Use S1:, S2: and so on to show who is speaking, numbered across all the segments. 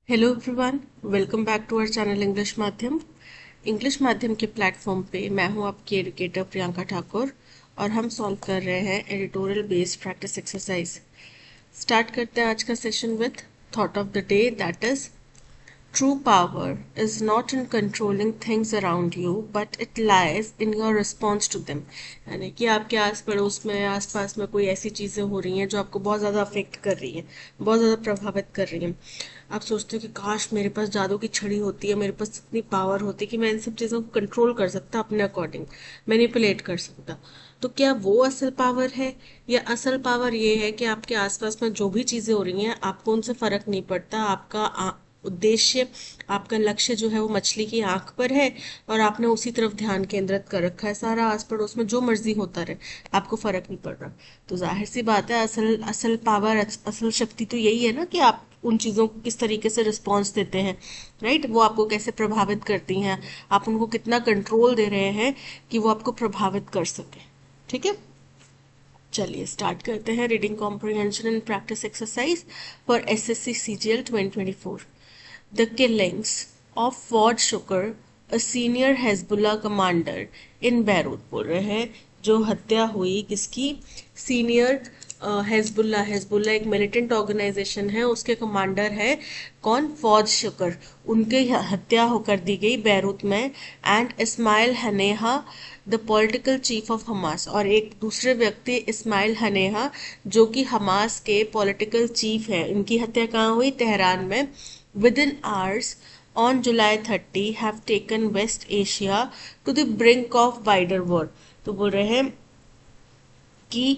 S1: Hello everyone, welcome back to our channel English माध्यम के platform पे मैं हूं आपकी एजुकेटर प्रियंका ठाकुर और हम सॉल्व कर रहे हैं editorial based practice exercise. Start करते हैं आज का session with thought of the day, that is True power is not in controlling things around you, but it lies in your response to them। यानी कि आपके आस पड़ोस में आस पास में कोई ऐसी चीज़ें हो रही हैं जो आपको बहुत ज़्यादा अफेक्ट कर रही हैं, बहुत ज़्यादा प्रभावित कर रही हैं। आप सोचते हो कि काश मेरे पास जादू की छड़ी होती है, मेरे पास इतनी पावर होती कि मैं इन सब चीज़ों को कंट्रोल कर सकता, अपने अकॉर्डिंग मैनिपुलेट कर सकता। तो क्या वो असल पावर है, या असल पावर ये है कि आपके आसपास में जो भी चीज़ें हो रही हैं आपको उनसे फ़र्क नहीं पड़ता। आपका उद्देश्य, आपका लक्ष्य जो है वो मछली की आंख पर है और आपने उसी तरफ ध्यान केंद्रित कर रखा है। सारा आस पड़ोस में जो मर्जी होता रहे, आपको फर्क नहीं पड़ रहा। तो जाहिर सी बात है, असल असल पावर, असल शक्ति तो यही है ना कि आप उन चीज़ों को किस तरीके से रिस्पॉन्स देते हैं। राइट, वो आपको कैसे प्रभावित करती हैं, आप उनको कितना कंट्रोल दे रहे हैं कि वो आपको प्रभावित कर सके। ठीक है, चलिए स्टार्ट करते हैं। Reading comprehension and practice exercise for SSC CGL 2024। The killings of Fawad Shukr, a senior Hezbollah commander in Beirut। बोल रहे हैं जो हत्या हुई किसकी, सीनियर हेजबुल्ला एक मिलिटेंट ऑर्गेनाइजेशन है, उसके कमांडर है कौन, फौज शुक्र। उनकी हत्या होकर दी गई बैरूत में। And Ismail Haniyeh the political chief of Hamas, और एक दूसरे व्यक्ति इस्माइल हनेहा जो कि हमास के पॉलिटिकल चीफ है, इनकी हत्या कहाँ हुई, तेहरान में। Within hours on July 30 have taken West Asia to the brink of wider war। तो बोल रहे हैं कि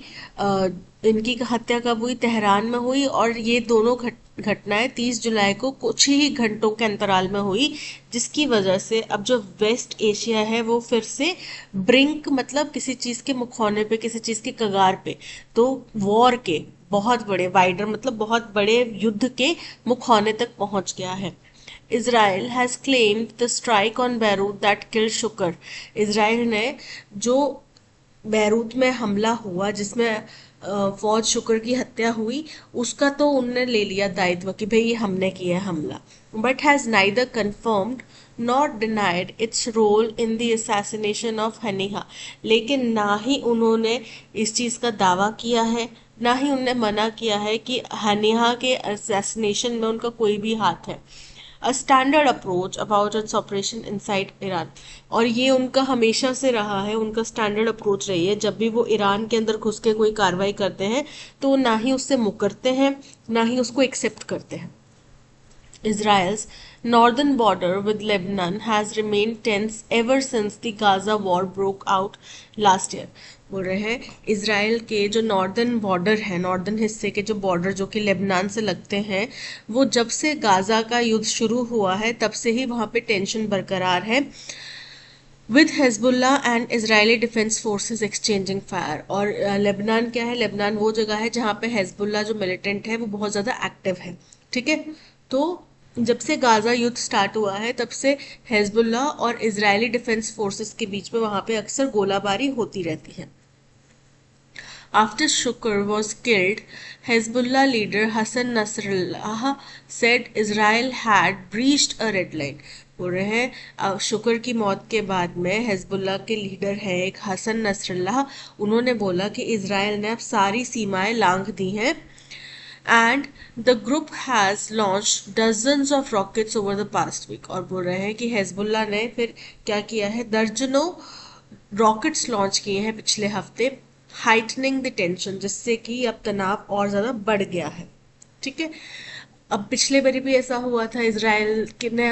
S1: इनकी हत्या कब हुई, तेहरान में हुई, और ये दोनों घटनाएं 30 जुलाई को कुछ ही घंटों के अंतराल में हुई, जिसकी वजह से अब जो वेस्ट एशिया है वो फिर से ब्रिंक मतलब किसी चीज के मुखौने पे, किसी चीज के कगार पे, तो वॉर के बहुत बड़े, वाइडर मतलब बहुत बड़े युद्ध के मुखौने तक पहुंच गया है। Israel has claimed the strike on Beirut that killed Shukr। Israel ने जो बैरूत में हमला हुआ जिसमें फौज शुक्र की हत्या हुई, उसका तो उनने ले लिया दायित्व कि भाई ये हमने किया है हमला, but has neither confirmed not denied its role in the assassination of Haniyeh. लेकिन ना ही उन्होंने इस चीज का दावा किया है, ना ही उन्होंने मना किया है कि हनीहा के असैसिनेशन में उनका कोई भी हाथ है। A standard approach about its operation inside Iran, और ये उनका हमेशा से रहा है, उनका स्टैंडर्ड अप्रोच रही है। जब भी वो ईरान के अंदर घुस के कोई कार्रवाई करते हैं तो ना ही उससे मुकरते हैं, ना ही उसको एक्सेप्ट करते हैं। Israel's northern border with Lebanon has remained tense ever since the Gaza war broke out last year। बोल रहे हैं इसराइल के जो नॉर्दर्न बॉर्डर है, नॉर्दर्न हिस्से के जो बॉर्डर जो कि लेबनान से लगते हैं, वो जब से गाजा का युद्ध शुरू हुआ है तब से ही वहां पे टेंशन बरकरार है। With Hezbollah and Israeli defence forces exchanging fire. और लेबनान क्या है, लेबनान वो जगह है जहाँ पे हेजबुल्ला जो मिलिटेंट है वो बहुत ज़्यादा एक्टिव है। ठीक है, तो जब से गाजा युद्ध स्टार्ट हुआ है तब से हेजबुल्ला और इजरायली डिफेंस फोर्सेस के बीच में वहां पे अक्सर गोलाबारी होती रहती है। After Shukr was killed, Hezbollah leader Hassan Nasrallah said Israel had breached a red line। बोल रहे हैं अब शुक्र की मौत के बाद में हेजबुल्ला के लीडर है एक हसन नसरल्लाह, उन्होंने बोला कि इसराइल ने अब सारी सीमाएं लांघ दी हैं। And the group has launch dozens of rockets over the past week. और बोल रहे हैं कि हेजबुल्ला ने फिर क्या किया है, दर्जनों रॉकेट्स लॉन्च किए हैं पिछले हफ्ते, हाइटनिंग द टेंशन, जिससे कि अब तनाव और ज़्यादा बढ़ गया है। ठीक है, अब पिछले बारी भी ऐसा हुआ था, इसराइल ने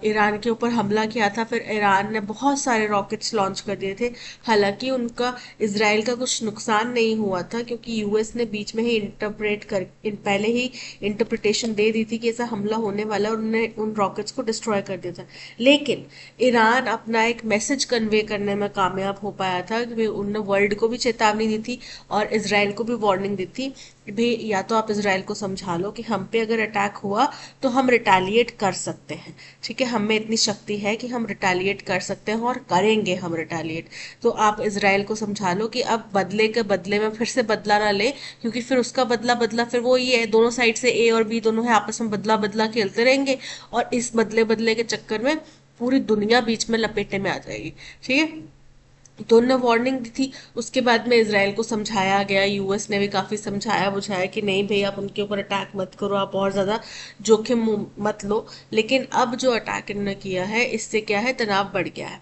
S1: ईरान के ऊपर हमला किया था, फिर ईरान ने बहुत सारे रॉकेट्स लॉन्च कर दिए थे। हालांकि उनका इसराइल का कुछ नुकसान नहीं हुआ था क्योंकि यूएस ने बीच में ही पहले ही इंटरप्रिटेशन दे दी थी कि ऐसा हमला होने वाला है, और उन्होंने उन रॉकेट्स को डिस्ट्रॉय कर दिया था। लेकिन ईरान अपना एक मैसेज कन्वे करने में कामयाब हो पाया था कि उन्होंने वर्ल्ड को भी चेतावनी दी थी और इसराइल को भी वार्निंग दी थी कि भाई या तो आप इसराइल को समझा लो कि हम पे अगर अटैक अटैक हुआ तो हम रिटेलिएट कर सकते हैं, ठीक है, हमें इतनी शक्ति है कि हम रिटेलिएट कर सकते हैं और करेंगे हम रिटेलिएट। तो आप इजराइल को समझा लो कि अब बदले के बदले में फिर से बदला ना ले, क्योंकि फिर उसका बदला बदला फिर वो ये है, दोनों साइड से ए और बी दोनों है, आपस में बदला बदला खेलते रहेंगे और इस बदले बदले के चक्कर में पूरी दुनिया बीच में लपेटे में आ जाएगी, ठीक है। तो उन्होंने वार्निंग दी थी, उसके बाद में इसराइल को समझाया गया, यूएस ने भी काफी समझाया बुझाया कि नहीं भाई आप उनके ऊपर अटैक मत करो, आप और ज्यादा जोखिम मत लो। लेकिन अब जो अटैक इन्होंने किया है इससे क्या है, तनाव बढ़ गया है।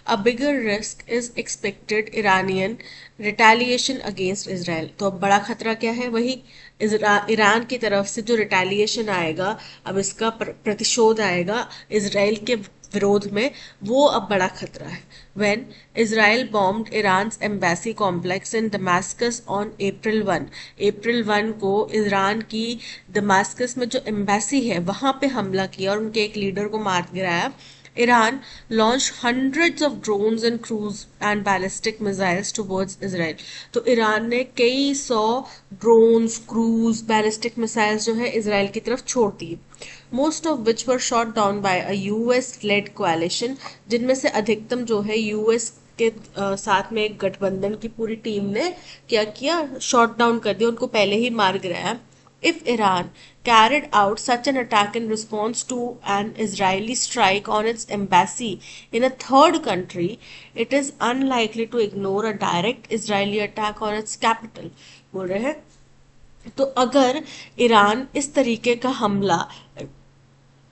S1: A bigger risk is expected Iranian retaliation against Israel। तो अब बड़ा खतरा क्या है, वही ईरान की तरफ से जो रिटेलिएशन आएगा, अब इसका प्रतिशोध आएगा इसराइल के विरोध में, वो अब बड़ा खतरा है। When Israel bombed Iran's embassy complex in Damascus on April 1 को ईरान की दमास्कस में जो एम्बेसी है वहां पे हमला किया और उनके एक लीडर को मार गिराया। Iran launched hundreds of drones and cruise and ballistic missiles towards Israel। तो ईरान ने कई सौ ड्रोन्स, क्रूज, बैलिस्टिक मिसाइल्स जो है इसराइल की तरफ छोड़ दी, most of which were shot down by a US led coalition, जिनमें से अधिकतम जो है यूएस के साथ में एक गठबंधन की पूरी टीम ने क्या किया, शॉट डाउन कर दिया, उनको पहले ही मार गिराया। If Iran carried out such an attack in response to an Israeli strike on its embassy in a third country, it is unlikely to ignore a direct Israeli attack on its capital। बोल रहे हैं तो अगर Iran इस तरीके का हमला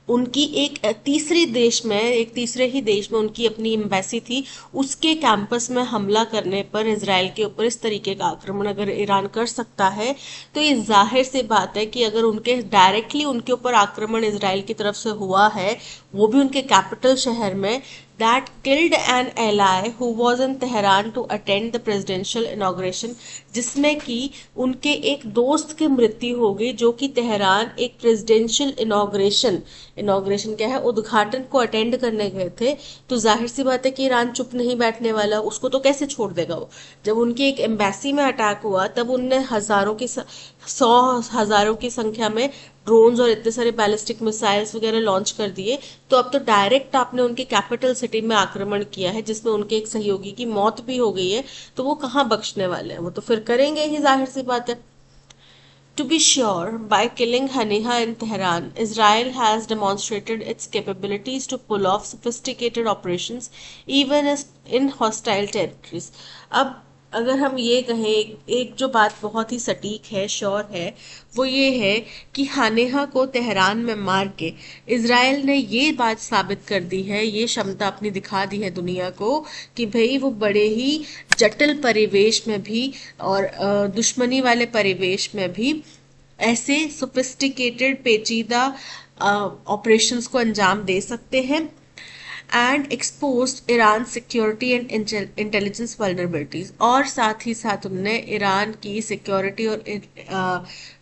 S1: उनकी एक तीसरे ही देश में उनकी अपनी एम्बेसी थी उसके कैंपस में हमला करने पर इजराइल के ऊपर इस तरीके का आक्रमण अगर ईरान कर सकता है, तो ये जाहिर सी बात है कि अगर उनके डायरेक्टली उनके ऊपर आक्रमण इजराइल की तरफ से हुआ है, वो भी उनके कैपिटल शहर में, that killed an ally who was in Tehran to attend the presidential inauguration, जिसमें कि उनके एक दोस्त की मृत्यु हो गई जो कि तेहरान एक प्रेसिडेंशियल इनॉग्रेशन क्या है, उद्घाटन को अटेंड करने गए थे। तो जाहिर सी बात है कि ईरान चुप नहीं बैठने वाला, उसको तो कैसे छोड़ देगा वो। जब उनकी एक एम्बेसी में अटैक हुआ तब उनने हजारों की संख्या में ड्रोन्स और इतने सारे बैलिस्टिक मिसाइल्स वगैरह लॉन्च कर दिए। तो अब तो डायरेक्ट आपने उनकी कैपिटल सिटी में आक्रमण किया है जिसमें उनके एक सहयोगी की मौत भी हो गई है, तो वो कहाँ बख्शने वाले हैं, वो तो फिर करेंगे ही, जाहिर सी बात है। To be sure, by killing Haniha in Tehran, Israel has demonstrated its capabilities to pull off sophisticated operations even in hostile territories। अब अगर हम ये कहें, एक जो बात बहुत ही सटीक है, श्योर है, वो ये है कि हानेहा को तेहरान में मार के इजराइल ने ये बात साबित कर दी है, ये क्षमता अपनी दिखा दी है दुनिया को कि भाई वो बड़े ही जटिल परिवेश में भी और दुश्मनी वाले परिवेश में भी ऐसे सोफिस्टिकेटेड पेचीदा ऑपरेशंस को अंजाम दे सकते हैं and expose Iran security and intelligence vulnerabilities. और साथ ही साथ उन्होंने ईरान की सिक्योरिटी और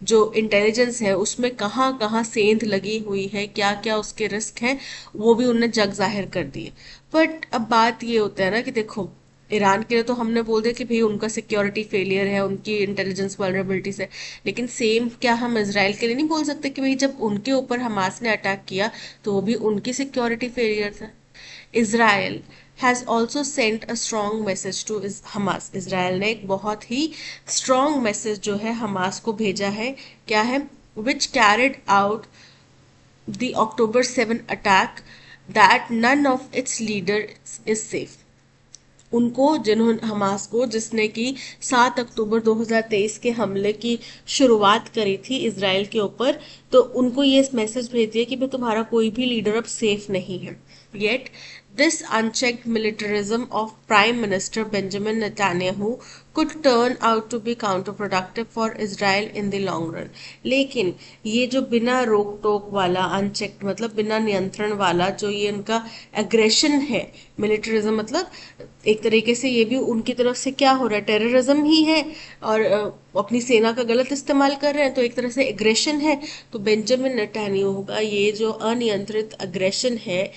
S1: जो इंटेलिजेंस है उसमें कहाँ कहाँ सेंध लगी हुई है, क्या क्या उसके रिस्क हैं, वो भी उन्होंने जग जाहिर कर दिए। बट अब बात ये होता है ना कि देखो, ईरान के लिए तो हमने बोल दिया कि भाई उनका सिक्योरिटी फेलियर है, उनकी इंटेलिजेंस वल्नरेबिलिटीज है, लेकिन सेम क्या हम इजराइल के लिए नहीं बोल सकते कि भाई जब उनके ऊपर हमास ने अटैक किया तो वो भी उनकी सिक्योरिटी फेलियर था। Israel has also sent a strong message to Hamas। Israel ने एक बहुत ही strong message जो है हमास को भेजा है, क्या है, which carried out the October 7 attack that none of its leaders is safe। उनको जिन्होंने हमास को, जिसने कि 7 अक्टूबर 2023 के हमले की शुरुआत करी थी इसराइल के ऊपर, तो उनको ये मैसेज भेज दिया कि भाई तुम्हारा कोई भी लीडर अब सेफ नहीं है। Yet this unchecked militarism of Prime Minister Benjamin Netanyahu could turn out to be counterproductive for Israel in the long run। लेकिन ये जो बिना रोक टोक वाला, अनचेक्ड मतलब बिना नियंत्रण वाला जो ये उनका एग्रेशन है, मिलिटरिज्म मतलब एक तरीके से ये भी उनकी तरफ से क्या हो रहा है, टेररिज्म ही है, और अपनी सेना का गलत इस्तेमाल कर रहे हैं, तो एक तरह से एग्रेशन है। तो बेंजामिन नेतन्याहू का ये जो अनियंत्रित एग्रेशन है,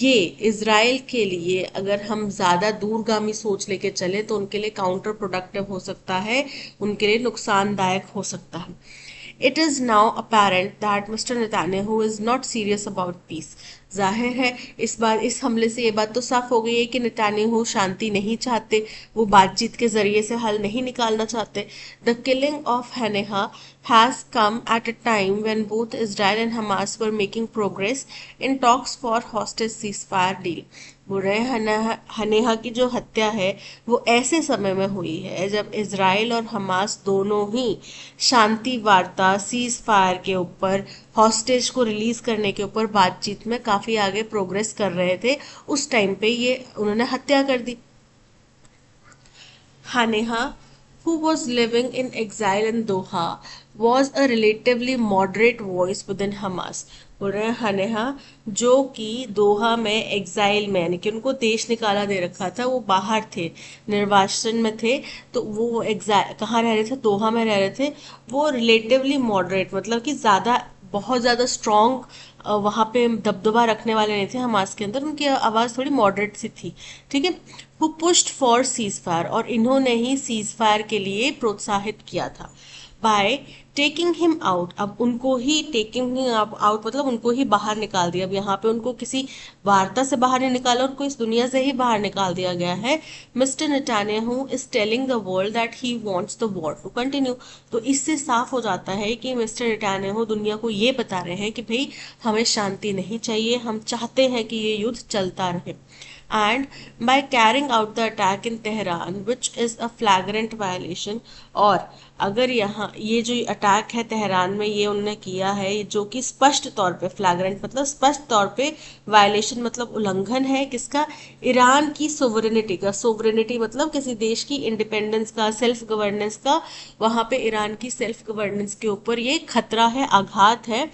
S1: ये इजराइल के लिए अगर हम ज्यादा दूरगामी सोच लेके चले तो उनके लिए काउंटर प्रोडक्टिव हो सकता है, उनके लिए नुकसानदायक हो सकता है। It is now apparent that Mr. Netanyahu is not serious about peace. जाहिर है इस हमले से ये बात तो साफ हो गई है कि नेतान्याहू शांति नहीं चाहते, वो बातचीत के जरिए से हल नहीं निकालना चाहते. The killing of Haniyeh has come at a time when both Israel and Hamas were making progress in talks for hostage ceasefire deal. बोल रहे हैं हनेहा की जो हत्या है वो ऐसे समय में हुई है जब इजराइल और हमास दोनों ही शांति वार्ता सीज फायर के ऊपर, हॉस्टेज को रिलीज करने के ऊपर बातचीत में काफी आगे प्रोग्रेस कर रहे थे. उस टाइम पे ये उन्होंने हत्या कर दी. हनेहा, who was living in exile in Doha, was a relatively moderate voice within Hamas. बोल रहे हैं हनेहा जो कि दोहा में एग्जाइल में, यानी कि उनको देश निकाला दे रखा था, वो बाहर थे, निर्वासन में थे, तो वो एग्जाइल कहाँ रह रहे थे, दोहा में रह रहे थे. वो रिलेटिवली मॉडरेट मतलब कि बहुत ज़्यादा स्ट्रॉन्ग वहाँ पे दबदबा रखने वाले नहीं थे हमास के अंदर, उनकी आवाज़ थोड़ी मॉडरेट सी थी. ठीक है. Who pushed for cease fire, और इन्होंने ही सीज फायर के लिए प्रोत्साहित किया था. बाय टेकिंग हिम आउट, अब उनको ही टेकिंग आउट मतलब उनको ही बाहर निकाल दिया. अब यहाँ पे उनको किसी वार्ता से बाहर नहीं निकाला, उनको इस दुनिया से ही बाहर निकाल दिया गया है. Mister Netanyahu is telling the world that he wants the war to continue. तो इससे साफ हो जाता है कि मिस्टर नेतान्याहू दुनिया को ये बता रहे हैं कि भाई हमें शांति नहीं चाहिए, हम चाहते हैं कि ये युद्ध चलता रहे. And by carrying out the attack in Tehran, which is a flagrant violation, और अगर यहाँ ये जो अटैक है तेहरान में ये उन्होंने किया है जो कि स्पष्ट तौर पे, फ्लैग्रेंट मतलब स्पष्ट तौर पे, वायलेशन मतलब उल्लंघन है किसका, ईरान की सोवरेनिटी का. सोवरेनिटी मतलब किसी देश की इंडिपेंडेंस का, सेल्फ गवर्नेंस का. वहाँ पे ईरान की सेल्फ गवर्नेंस के ऊपर ये खतरा है, आघात है.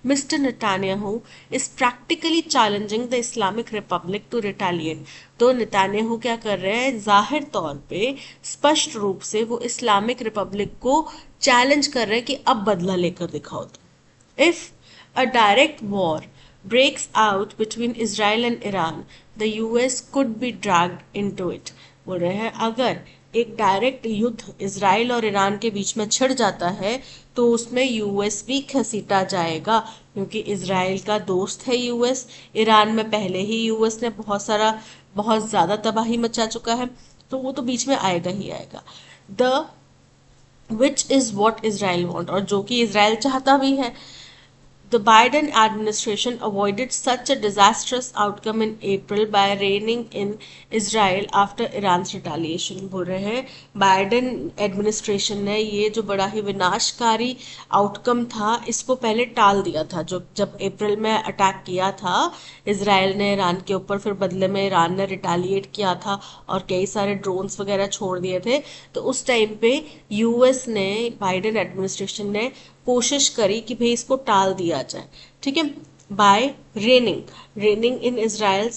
S1: Mr. Netanyahu is practically challenging the Islamic Republic to retaliate. तो नेतान्याहू क्या कर रहे हैं, जाहिर तौर पे स्पष्ट रूप से वो इस्लामिक रिपब्लिक को चैलेंज कर रहे हैं कि अब बदला लेकर दिखाओ. If a direct war breaks out between Israel and Iran, the US could be dragged into it. बोल रहे हैं अगर एक डायरेक्ट युद्ध इजराइल और ईरान के बीच में छिड़ जाता है तो उसमें यूएस भी घसीटा जाएगा, क्योंकि इजराइल का दोस्त है यूएस. ईरान में पहले ही यूएस ने बहुत ज़्यादा तबाही मचा चुका है, तो वो तो बीच में आएगा ही आएगा. The which is what Israel want, और जो कि इजराइल चाहता भी है. The Biden administration avoided such a disastrous outcome in April by reining in Israel after Iran's retaliation. बोल रहे हैं बाइडन एडमिनिस्ट्रेशन ने ये जो बड़ा ही विनाशकारी आउटकम था इसको पहले टाल दिया था. जो जब अप्रैल में अटैक किया था इजराइल ने ईरान के ऊपर, फिर बदले में ईरान ने रिटालिएट किया था और कई सारे ड्रोन्स वगैरह छोड़ दिए थे, तो उस टाइम पे यूएस ने, बाइडन एडमिनिस्ट्रेशन ने कोशिश करी कि भाई इसको टाल दिया जाए. ठीक है. By raining in Israel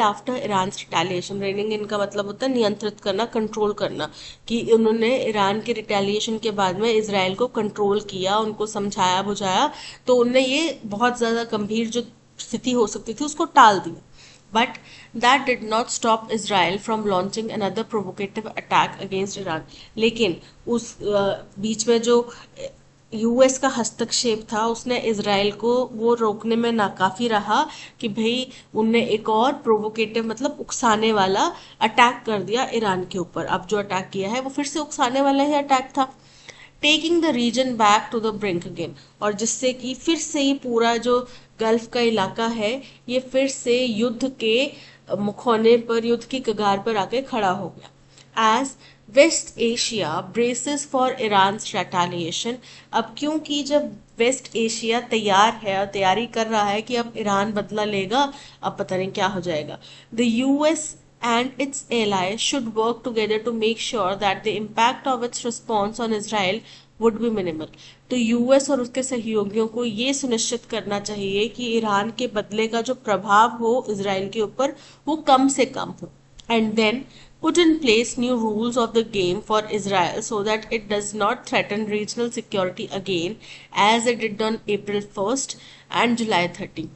S1: after Iran retaliation. Raining in का मतलब होता है नियंत्रित करना, कंट्रोल करना, कि उन्होंने ईरान के रिटेलिएशन के बाद में इजराइल को कंट्रोल किया, उनको समझाया बुझाया, तो उनने ये बहुत ज़्यादा गंभीर जो स्थिति हो सकती थी उसको टाल दिया. But that did not stop Israel from launching another provocative attack against Iran. लेकिन उस बीच में जो यूएस का हस्तक्षेप था उसने इजराइल को वो रोकने में नाकाफी रहा कि भाई उनने एक और प्रोवोकेटिव मतलब उकसाने वाला अटैक कर दिया ईरान के ऊपर. अब जो अटैक किया है वो फिर से उकसाने वाला ही अटैक था. Taking the region back to the brink again, और जिससे कि फिर से ये पूरा जो गल्फ का इलाका है ये फिर से युद्ध के मुखौने पर, युद्ध की कगार पर आके खड़ा हो गया. As West Asia braces for Iran retaliation. अब क्योंकि जब वेस्ट एशिया तैयार है और तैयारी कर रहा है कि अब ईरान बदला लेगा, अब पता नहीं क्या हो जाएगा. The US and its allies should work together to make sure that the impact of its response on Israel would be minimal. तो यूएस और उसके सहयोगियों को ये सुनिश्चित करना चाहिए कि ईरान के बदले का जो प्रभाव हो इजराइल के ऊपर वो कम से कम हो. And then put in place new rules of the game for Israel so that it does not threaten regional security again as it did on April 1st and July 30.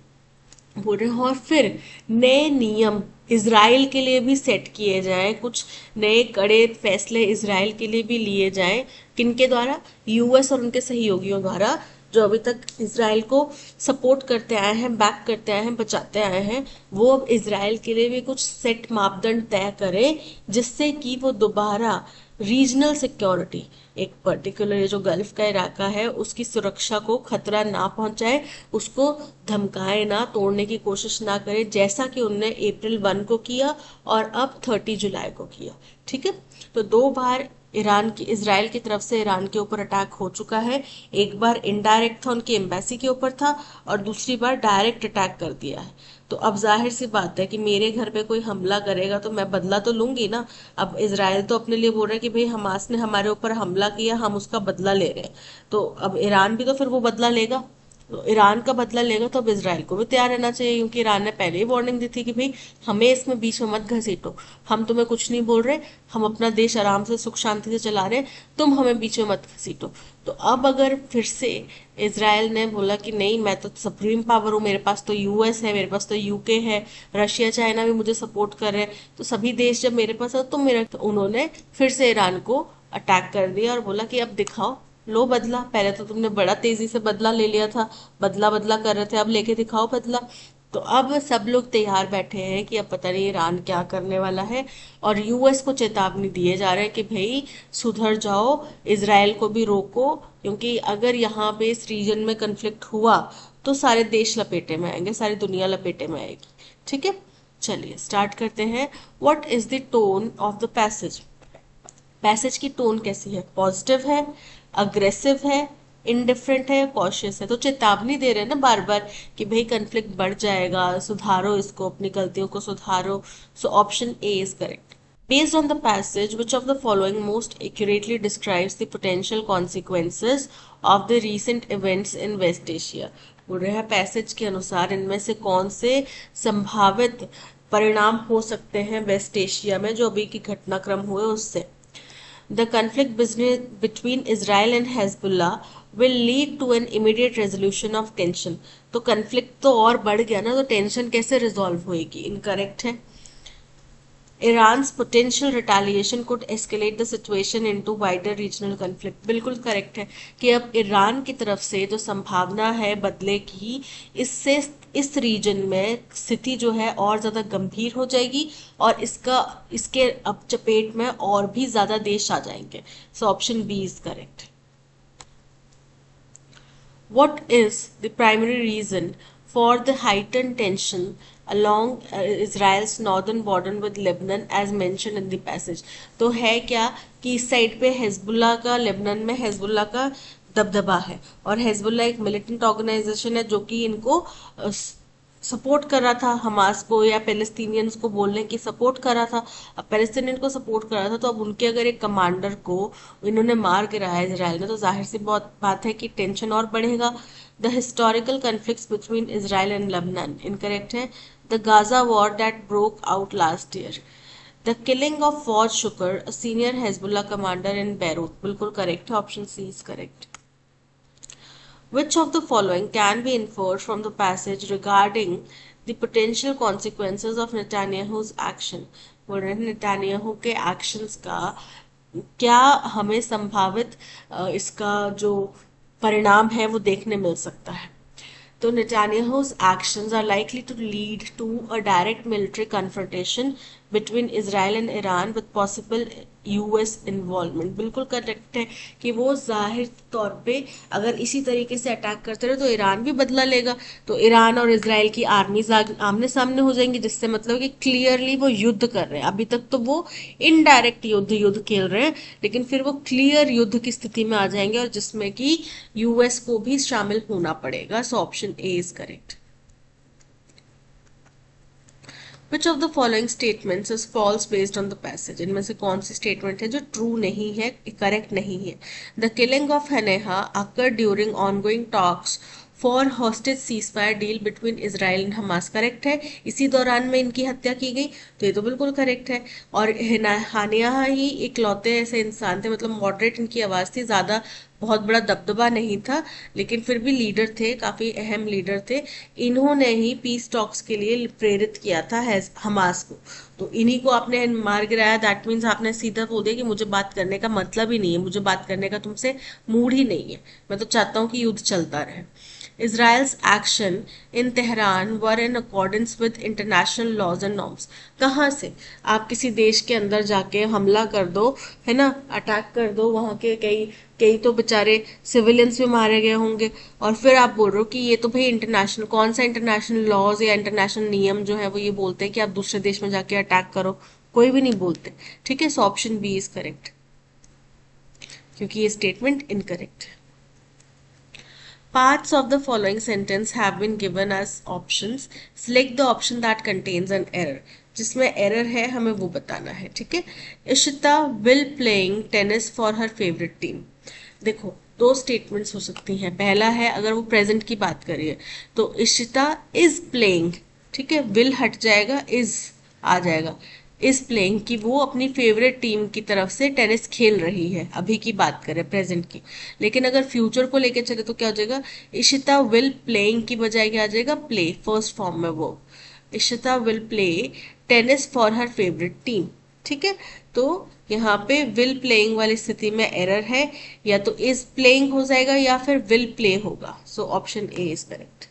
S1: बोल रहे हैं और फिर नए नियम इसराइल के लिए भी सेट किए जाएं, कुछ नए कड़े फैसले इसराइल के लिए भी लिए जाएं। किनके द्वारा? यूएस और उनके सहयोगियों द्वारा, जो अभी तक इसराइल को सपोर्ट करते आए हैं, बैक करते आए हैं, बचाते आए हैं। वो अब इसराइल के लिए भी कुछ सेट मापदंड तय करें, जिससे कि वो दोबारा रीजनल सिक्योरिटी, एक पर्टिकुलर ये जो गल्फ का इलाका है उसकी सुरक्षा को खतरा ना पहुंचाए, उसको धमकाए ना, तोड़ने की कोशिश ना करे, जैसा कि उनने अप्रैल 1 को किया और अब 30 जुलाई को किया। ठीक है, तो 2 बार ईरान की, इसराइल की तरफ से ईरान के ऊपर अटैक हो चुका है। एक बार इनडायरेक्ट था, उनकी एम्बेसी के ऊपर था, और दूसरी बार डायरेक्ट अटैक कर दिया है। तो अब जाहिर सी बात है कि मेरे घर पे कोई हमला करेगा तो मैं बदला तो लूंगी ना। अब इसराइल तो अपने लिए बोल रहा है कि भाई हमास ने हमारे ऊपर हमला किया, हम उसका बदला ले रहे हैं। तो अब ईरान भी तो फिर वो बदला लेगा। तो ईरान का बदला लेगा तो अब इसराइल को भी तैयार रहना चाहिए, क्योंकि ईरान ने पहले ही वार्निंग दी थी कि भाई हमें इसमें बीच में मत घसीटो, हम तुम्हें कुछ नहीं बोल रहे, हम अपना देश आराम से सुख शांति से चला रहे, तुम हमें बीच में मत घसीटो। तो अब अगर फिर से इसराइल ने बोला कि नहीं, मैं तो सुप्रीम पावर हूँ, मेरे पास तो यूएस है, मेरे पास तो यूके है, रशिया चाइना भी मुझे सपोर्ट कर रहे हैं, तो सभी देश जब मेरे पास है तो मेरा, तो उन्होंने फिर से ईरान को अटैक कर दिया और बोला कि अब दिखाओ, लो बदला। पहले तो तुमने बड़ा तेजी से बदला ले लिया था, बदला बदला कर रहे थे, अब लेके दिखाओ बदला। तो अब सब लोग तैयार बैठे हैं कि अब पता नहीं ईरान क्या करने वाला है, और यूएस को चेतावनी दिए जा रहे हैं कि भाई सुधर जाओ, इसराइल को भी रोको, क्योंकि अगर यहाँ पे इस रीजन में कन्फ्लिक्ट हुआ तो सारे देश लपेटे में आएंगे, सारी दुनिया लपेटे में आएगी। ठीक है, चलिए स्टार्ट करते हैं। What is the tone of the passage? Passage की टोन कैसी है? पॉजिटिव है, अग्रेसिव है, इनडिफरेंट है, कॉशियस है? तो चेतावनी दे रहे हैं ना बार बार कि भाई कन्फ्लिक्ट बढ़ जाएगा, सुधारो इसको, अपनी गलतियों को सुधारो। So option A is correct. Based on the passage, which of the following most accurately describes the potential consequences of the recent events in West Asia? बोल रहे हैं पैसेज के अनुसार इनमें से कौन से संभावित परिणाम हो सकते हैं वेस्ट एशिया में, जो अभी की घटनाक्रम हुए उससे। The conflict between Israel and Hezbollah will lead to an immediate resolution of tension. तो conflict तो और बढ़ गया ना, तो टेंशन कैसे रिजॉल्व होएगी? इनकरेक्ट है। Iran's potential retaliation could escalate the situation into wider regional conflict. बिल्कुल करेक्ट है कि अब ईरान की तरफ से जो संभावना है बदले की, इससे इस रीजन में स्थिति जो है और ज्यादा गंभीर हो जाएगी, और इसके अब चपेट में और भी ज्यादा देश आ जाएंगे। So option B is correct. What is the primary reason for the heightened tension along Israel's northern border with Lebanon as mentioned in the passage? तो है क्या कि इस साइड पे हिजबुल्ला का, लेबनान में हिजबुल्ला का दबदबा है, और हिजबुल्ला एक मिलिटेंट ऑर्गेनाइजेशन है जो कि इनको सपोर्ट कर रहा था, हमास को या पैलेस्टीनियंस को बोलने की सपोर्ट कर रहा था। अब पैलेस्टीनियन को सपोर्ट कर रहा था, तो अब उनके अगर एक कमांडर को इन्होंने मार गिराया इसराइल ने, तो जाहिर सी बहुत बात है कि टेंशन और बढ़ेगा। The historical conflicts between Israel and Lebanon, incorrect है। The Gaza war that broke out last year. The killing of Fouad Shukr, a senior Hezbollah commander in Beirut, बिल्कुल करेक्ट है, option C is correct. Which of the following can be inferred from the passage regarding the potential consequences of Netanyahu's action? बोल रहे हैं Netanyahu के actions का क्या हमें संभावित इसका जो परिणाम है वो देखने मिल सकता है। तो Netanyahu's actions are likely to lead to a direct military confrontation between Israel and Iran with possible US involvement. बिल्कुल करेक्ट है कि वो जाहिर तौर पे अगर इसी तरीके से अटैक करते रहे तो ईरान भी बदला लेगा, तो ईरान और इसराइल की आर्मीज आमने सामने हो जाएंगी, जिससे मतलब कि क्लियरली वो युद्ध कर रहे हैं। अभी तक तो वो इनडायरेक्ट युद्ध खेल रहे हैं, लेकिन फिर वो क्लियर युद्ध की स्थिति में आ जाएंगे, और जिसमें कि यूएस को भी शामिल होना पड़ेगा। So option A is correct. Which of the following statements is false based on the passage? इनमें से कौन सी स्टेटमेंट है जो ट्रू नहीं है, करेक्ट नहीं है? The killing of Haneha occurred during ongoing talks for hostage ceasefire deal between Israel and Hamas, correct है। इसी दौरान में इनकी हत्या की गई, तो ये तो बिल्कुल करेक्ट है। और हानिया ही इकलौते ऐसे इंसान थे, मतलब मॉडरेट इनकी आवाज थी, ज्यादा बहुत बड़ा दबदबा नहीं था, लेकिन फिर भी लीडर थे, काफी अहम लीडर थे। इन्होंने ही पीस टॉक्स के लिए प्रेरित किया था हमास को। तो इन्हीं को आपने मार गिराया, दैट मीन्स आपने सीधा बोल दिया कि मुझे बात करने का मतलब ही नहीं है, मुझे बात करने का तुमसे मूड ही नहीं है, मैं तो चाहता हूँ कि युद्ध चलता रहे। Israel's action in Tehran were in accordance with international laws and norms। कहाँ से आप किसी देश के अंदर जाके हमला कर दो, है ना, अटैक कर दो, वहां के कई कई तो बेचारे सिविलियंस भी मारे गए होंगे, और फिर आप बोल रहे हो कि ये तो भाई इंटरनेशनल, कौन सा इंटरनेशनल लॉज या इंटरनेशनल नियम जो है वो ये बोलते हैं कि आप दूसरे देश में जाके अटैक करो? कोई भी नहीं बोलते। ठीक है, so option B is correct, क्योंकि ये स्टेटमेंट इनकरेक्ट है। Parts of the following sentence have been given as options. Select the option that contains an error. जिसमें एरर है हमें वो बताना है। ठीक है, Ishita will playing tennis for her favourite team. देखो, दो स्टेटमेंट्स हो सकती हैं। पहला है, अगर वो प्रेजेंट की बात करिए तो इशिता इज प्लेइंग, ठीक है, विल हट जाएगा, इज आ जाएगा, इज प्लेइंग कि वो अपनी फेवरेट टीम की तरफ से टेनिस खेल रही है, अभी की बात करें प्रेजेंट की। लेकिन अगर फ्यूचर को लेके चले तो क्या हो जाएगा, इशिता विल प्लेइंग की बजाय क्या आ जाएगा, प्ले, फर्स्ट फॉर्म में वो, Ishita will play tennis for her favourite team. ठीक है, तो यहाँ पे विल प्लेइंग वाली स्थिति में एरर है, या तो इज प्लेइंग हो जाएगा या फिर विल प्ले होगा। So option A is correct.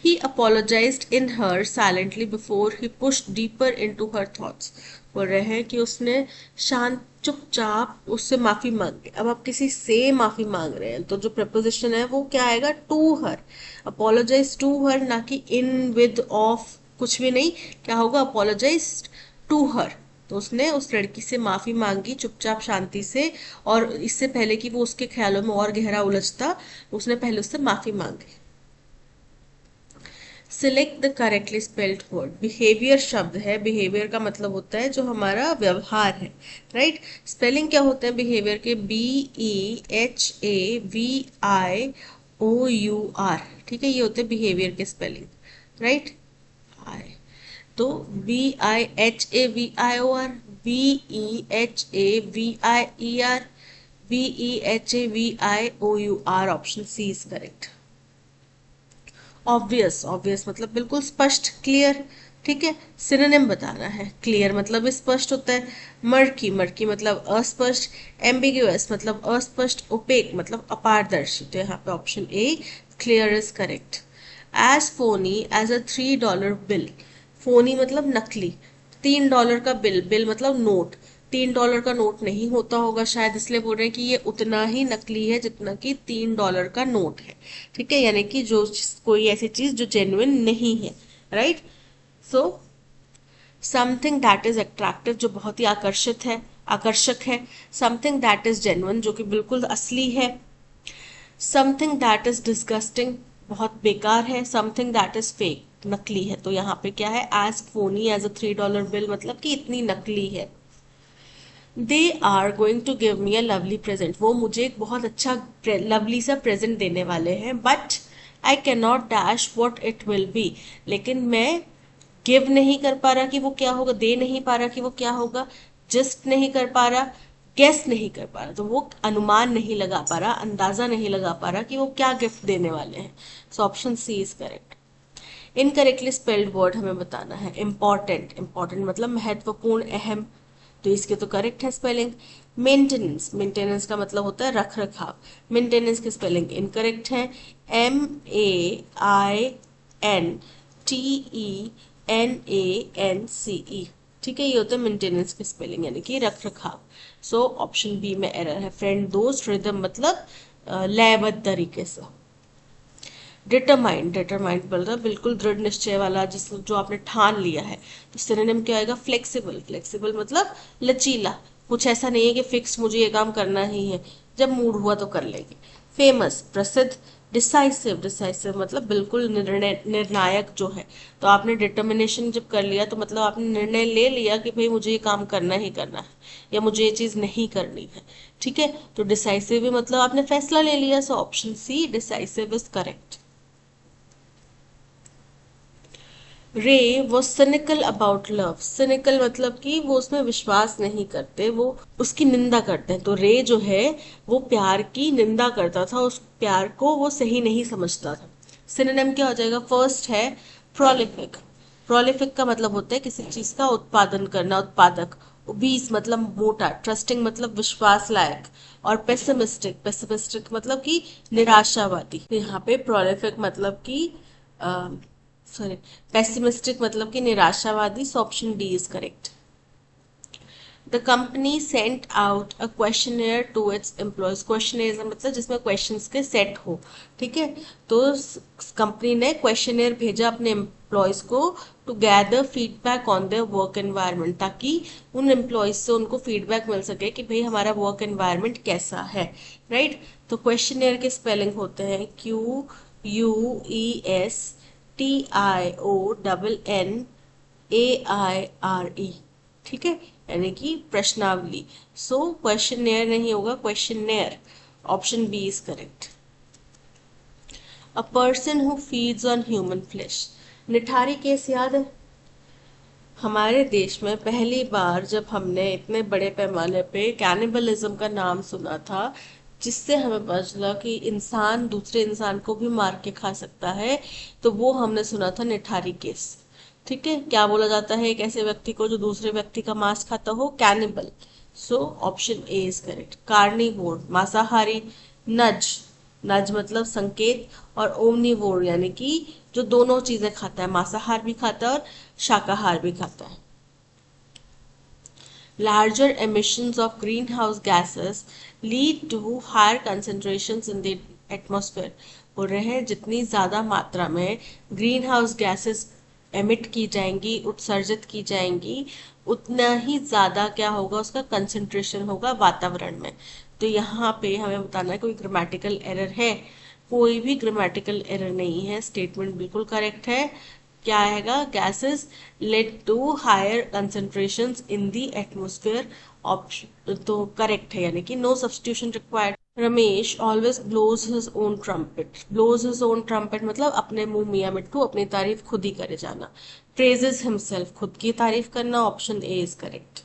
S1: He apologized in her silently before he pushed deeper into her thoughts। बोल रहे हैं कि उसने शांत चुपचाप उससे माफी मांगी। अब आप किसी से माफी मांग रहे हैं तो जो प्रपोजिशन है वो क्या आएगा, to her. Apologize to her, ना कि इन, विद, ऑफ, कुछ भी नहीं। क्या होगा, अपोलोजाइज टू हर। तो उसने उस लड़की से माफी मांगी चुपचाप शांति से, और इससे पहले कि वो उसके ख्यालों में और गहरा उलझता, उसने पहले उससे माफी मांगी। Select the correctly spelled word. Behaviour शब्द है, बिहेवियर का मतलब होता है जो हमारा व्यवहार है, राइट। स्पेलिंग क्या होते हैं बिहेवियर के, BEHAVIOUR, ठीक है, ये होते हैं बिहेवियर के स्पेलिंग, राइट। आई, तो BIHAVIOR, BEHAVIER, BEHAVIOUR, option C is correct. Obvious, obvious मतलब बिल्कुल स्पष्ट, क्लियर। ठीक है, सिनोनिम बताना है। क्लियर मतलब स्पष्ट होता है, मर्की, मर्की मतलब अस्पष्ट, एम्बिग्यूअस मतलब अस्पष्ट, ओपेक मतलब अपारदर्शी। तो यहाँ पे option A clear is correct. As phony as $3 bill. Phony मतलब नकली, $3 का बिल, बिल मतलब नोट, $3 का नोट नहीं होता होगा शायद, इसलिए बोल रहे हैं कि ये उतना ही नकली है जितना कि $3 का नोट है। ठीक है, यानी कि जो कोई ऐसी चीज जो जेन्युइन नहीं है, right. So something that is attractive, जो बहुत ही आकर्षित है, आकर्षक है। समथिंग दैट इज जेन्युइन, जो कि बिल्कुल असली है। समथिंग दैट इज डिस्गस्टिंग, बहुत बेकार है। समथिंग दैट इज फेक, नकली है। तो यहाँ पे क्या है, एज फोनी एज $3 बिल, मतलब कि इतनी नकली है। They are going to give me a lovely present, वो मुझे एक बहुत अच्छा लवली सा प्रेजेंट देने वाले हैं। But I can not dash what it will be, लेकिन मैं गिव नहीं कर पा रहा कि वो क्या होगा, दे नहीं पा रहा कि वो क्या होगा, जस्ट नहीं कर पा रहा, गेस नहीं कर पा रहा, तो वो अनुमान नहीं लगा पा रहा, अंदाजा नहीं लगा पा रहा कि वो क्या गिफ्ट देने वाले हैं। So option C is correct. Incorrectly spelled word हमें बताना है, इंपॉर्टेंट, इंपॉर्टेंट मतलब महत्वपूर्ण, अहम। तो इसके तो करेक्ट है स्पेलिंग। मेंटेनेंस, मेंटेनेंस का मतलब होता है रख रखाव, मेंटेनेंस की स्पेलिंग इनकरेक्ट है, MAINTENANCE। ठीक है, ये होता है मेंटेनेंस की स्पेलिंग, यानी कि रख रखाव। सो ऑप्शन बी में एरर है। फ्रेंड, दोस्त, रिदम मतलब लयबद्ध तरीके से। डिटरमाइंड, डिटरमाइंड मतलब बिल्कुल दृढ़ निश्चय वाला, जिस जो आपने ठान लिया है। तो सिनोनिम क्या आएगा, फ्लेक्सिबल, फ्लेक्सिबल मतलब लचीला, कुछ ऐसा नहीं है कि फिक्स मुझे ये काम करना ही है, जब मूड हुआ तो कर लेंगे। फेमस, प्रसिद्ध। डिसाइसिव, डिसाइसिव मतलब बिल्कुल निर्णायक जो है। तो आपने डिटर्मिनेशन जब कर लिया तो मतलब आपने निर्णय ले लिया कि भाई मुझे ये काम करना ही करना है, या मुझे ये चीज नहीं करनी है। ठीक है, तो डिसाइसिव भी मतलब आपने फैसला ले लिया। So option C decisive is correct. रे वो सिनिकल अबाउट लव। सिनिकल मतलब कि वो उसमें विश्वास नहीं करते, वो उसकी निंदा करते हैं। तो रे जो है वो प्यार की निंदा करता था, उस प्यार को वो सही नहीं समझता था। सिनोनिम क्या हो जाएगा? फर्स्ट है प्रोलिफिक। प्रोलिफिक का मतलब होता है किसी चीज का उत्पादन करना, उत्पादक। ओबीस मतलब मोटा। ट्रस्टिंग मतलब विश्वास लायक। और पेसिमिस्टिक, पेसिमिस्टिक मतलब कि निराशावादी। तो यहाँ पे प्रोलिफिक मतलब कि सॉरी, पेसिमिस्टिक मतलब कि निराशावादी। So option D is correct. The company sent out a questionnaire to its employees. Questionnaire मतलब जिसमें क्वेश्चंस के सेट हो, ठीक है। तो कंपनी ने क्वेश्चनेयर भेजा अपने एम्प्लॉयज को to gather feedback on their work environment, ताकि उन एम्प्लॉयज से उनको फीडबैक मिल सके कि भाई हमारा वर्क एनवायरनमेंट कैसा है, राइट। तो क्वेश्चनेयर के स्पेलिंग होते हैं QUESTIONNAIRE, ठीक है, यानी कि प्रश्नावली। सो क्वेश्चनेयर नहीं होगा, questionnaire. Option B is correct. A person who feeds on human flesh. Nithari case याद है? हमारे देश में पहली बार जब हमने इतने बड़े पैमाने पे कैनिबलिज्म का नाम सुना था, जिससे हमें पता चला कि इंसान दूसरे इंसान को भी मार के खा सकता है, तो वो हमने सुना था निठारी केस। ठीक है, क्या बोला जाता है एक ऐसे व्यक्ति को जो दूसरे व्यक्ति का मांस खाता हो? Cannibal. So option A is correct. Carnivore मांसाहारी। नज, नज मतलब संकेत। और ओमनीवोर यानी कि जो दोनों चीजें खाता है, मांसाहार भी खाता है और शाकाहार भी खाता है। Larger emissions of greenhouse gases lead to higher concentrations in the atmosphere। बोल रहे हैं जितनी ज्यादा मात्रा में ग्रीन हाउस गैसेस एमिट की जाएंगी, उत्सर्जित की जाएंगी, उतना ही ज्यादा क्या होगा, उसका कंसंट्रेशन होगा वातावरण में। तो यहाँ पे हमें बताना है कोई ग्रामेटिकल एरर है? कोई भी ग्रामेटिकल एरर नहीं है, स्टेटमेंट बिल्कुल करेक्ट है। क्या आएगा? Gases led to higher concentrations in the atmosphere. Option तो करेक्ट है, यानी कि no substitution required. Ramesh always blows his own trumpet. Blows his own trumpet मतलब अपने मुंह मियाँ मिट्टू, अपनी तारीफ खुद ही करे जाना। प्रेजेस हिमसेल्फ, खुद की तारीफ करना। Option A is correct.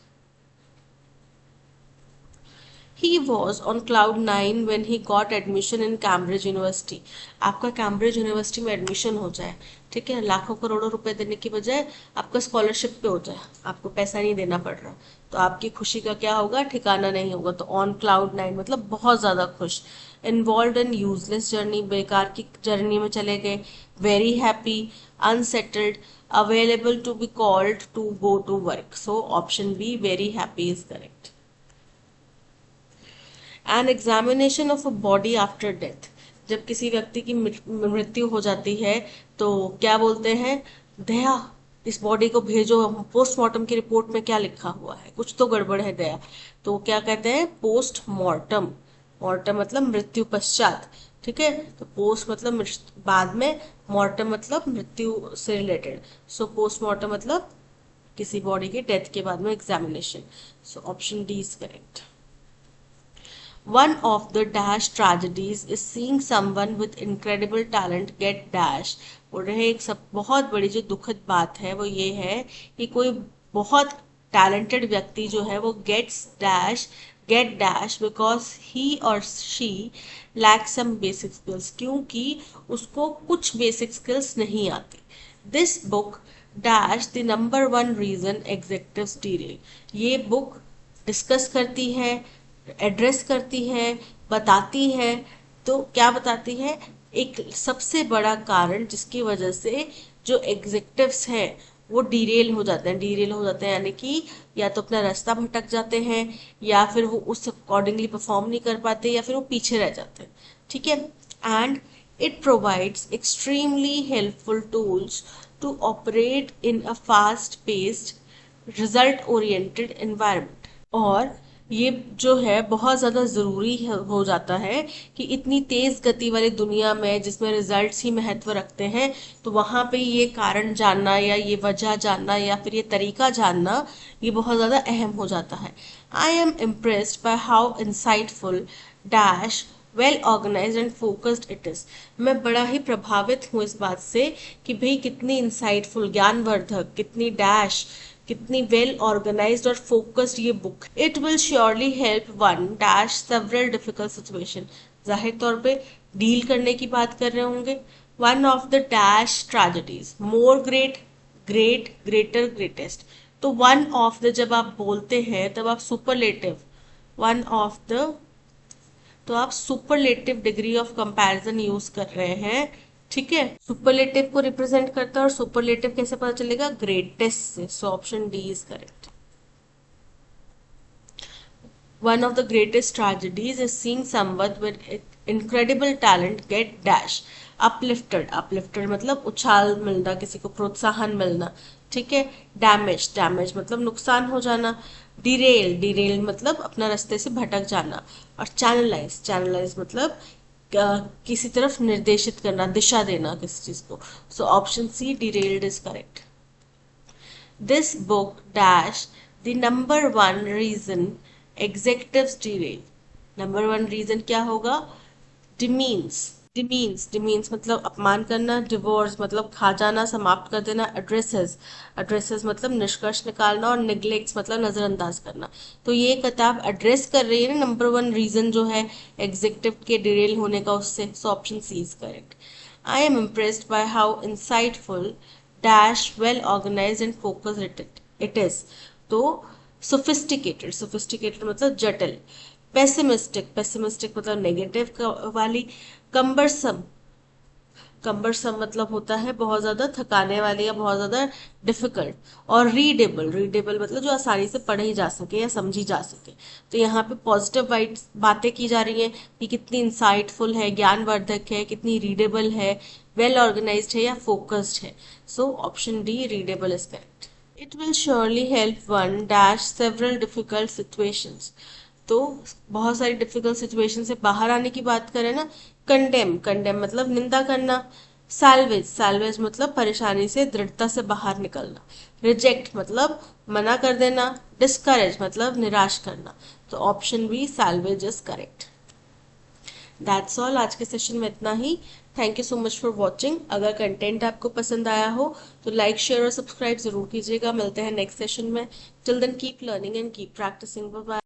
S1: He was on cloud nine when he got admission in Cambridge University। आपका कैम्ब्रिज यूनिवर्सिटी में एडमिशन हो जाए, ठीक है, लाखों करोड़ों रुपए देने की बजाय आपका स्कॉलरशिप पे हो जाए, आपको पैसा नहीं देना पड़ रहा, तो आपकी खुशी का क्या होगा? ठिकाना नहीं होगा। तो ऑन क्लाउड नाइन मतलब बहुत ज्यादा खुश। इन्वॉल्व इन यूजलेस जर्नी, बेकार की जर्नी में चले गए। Very happy, unsettled, available to be called to go to work. So option B very happy is correct. An examination of a body after death. जब किसी व्यक्ति की मृत्यु हो जाती है तो क्या बोलते हैं? दया, इस बॉडी को भेजो, पोस्टमार्टम की रिपोर्ट में क्या लिखा हुआ है, कुछ तो गड़बड़ है दया। तो क्या कहते हैं? Post mortem. मॉर्टम मतलब मृत्यु पश्चात, ठीक है। तो पोस्ट मतलब बाद में, मॉर्टम मतलब मृत्यु से रिलेटेड। सो पोस्टमार्टम मतलब किसी बॉडी के डेथ के बाद में examination. So option D is correct. One of the dash tragedies is seeing someone with incredible talent get dash। बोल रहे हैं एक सब बहुत बड़ी जो दुखद बात है वो ये है कि कोई बहुत टैलेंटेड व्यक्ति जो है वो गेट डैश बिकॉज ही और she lack some basic skills, क्योंकि उसको कुछ बेसिक स्किल्स नहीं आती। This book dash the number one reason executives derail. ये बुक डिस्कस करती है, एड्रेस करती है, बताती है। तो क्या बताती है? एक सबसे बड़ा कारण जिसकी वजह से जो एग्जेक्टिव्स हैं वो डीरेल हो जाते हैं। डीरेल हो जाते हैं यानी कि या तो अपना रास्ता भटक जाते हैं, या फिर वो उस अकॉर्डिंगली परफॉर्म नहीं कर पाते, या फिर वो पीछे रह जाते हैं, ठीक है। And it provides extremely helpful tools to operate in a fast paced result oriented environment. और ये जो है बहुत ज़्यादा ज़रूरी हो जाता है कि इतनी तेज़ गति वाली दुनिया में जिसमें रिजल्ट्स ही महत्व रखते हैं, तो वहाँ पे ये कारण जानना या ये वजह जानना या फिर ये तरीका जानना ये बहुत ज़्यादा अहम हो जाता है। I am impressed by how insightful dash well organized and focused it is. मैं बड़ा ही प्रभावित हूँ इस बात से कि भाई कितनी इंसाइटफुल, ज्ञानवर्धक, कितनी डैश, कितनी वेल ऑर्गेनाइज्ड और फोकस्ड ये book. It will surely help one dash several difficult situation. जाहिर तौर पे डील करने की बात कर रहे होंगे। One of the dash tragedies, more great, great, greater, greatest. तो वन ऑफ द जब आप बोलते हैं तब आप सुपरलेटिव, वन ऑफ द, तो आप superlative degree of comparison use कर रहे हैं। ठीक है, सुपरलेटिव को रिप्रेजेंट करता है और सुपरलेटिव कैसे पता चलेगा? ग्रेटेस्ट से। सो option D is correct. One of the greatest tragedies is seeing someone with incredible talent get dash uplifted। uplifted मतलब उछाल मिलना, किसी को प्रोत्साहन मिलना। ठीक है, डैमेज, डैमेज मतलब नुकसान हो जाना। डिरेल, डिरेल मतलब अपना रास्ते से भटक जाना। और चैनलाइज, चैनलाइज मतलब किसी तरफ निर्देशित करना, दिशा देना किसी चीज को। So option C derailed is correct. This book dash the number one reason executives derail। Number one reason क्या होगा? डिमीन्स, डिमीन्स, डिमीन्स मतलब अपमान करना। डिवोर्स मतलब खा जाना, समाप्त कर देना। एड्रेसेस, एड्रेसेस मतलब निष्कर्ष निकालना। और निग्लेक्ट्स मतलब नजरअंदाज करना। तो ये किताब एड्रेस कर रही है ना नंबर वन रीजन जो है एग्जीक्यूटिव के डिरेल होने का, उससे। So option C is correct. I am impressed by how insightful dash well organized and focused it is। तो sophisticated, sophisticated मतलब जटिल। pessimistic, pessimistic मतलब नेगेटिव वाली। cumbersome, कम्बरसम मतलब होता है बहुत ज्यादा थकाने वाली या बहुत ज्यादा डिफिकल्ट। और रीडेबल, रीडेबल मतलब जो आसानी से पढ़ी जा सके या समझी जा सके। तो यहाँ पे पॉजिटिव वाइट्स बातें की जा रही हैं कि कितनी इंसाइटफुल है, ज्ञानवर्धक है, कितनी रीडेबल है, वेल ऑर्गेनाइज्ड है या फोकस्ड है। So option D readable is correct. It will surely help one dash several difficult situations. तो बहुत सारी डिफिकल्ट सिचुएशन से बाहर आने की बात करें ना। कंडेम, कंडेम मतलब निंदा करना। सैल्वेज, सैल्वेज मतलब परेशानी से दृढ़ता से बाहर निकलना। रिजेक्ट मतलब मना कर देना। डिस्करेज मतलब निराश करना। तो option B salvage is correct. That's all, आज के सेशन में इतना ही। Thank you so much for watching. अगर कंटेंट आपको पसंद आया हो तो लाइक, शेयर और सब्सक्राइब जरूर कीजिएगा। मिलते हैं नेक्स्ट सेशन में। Till then keep learning and keep practicing. Bye bye.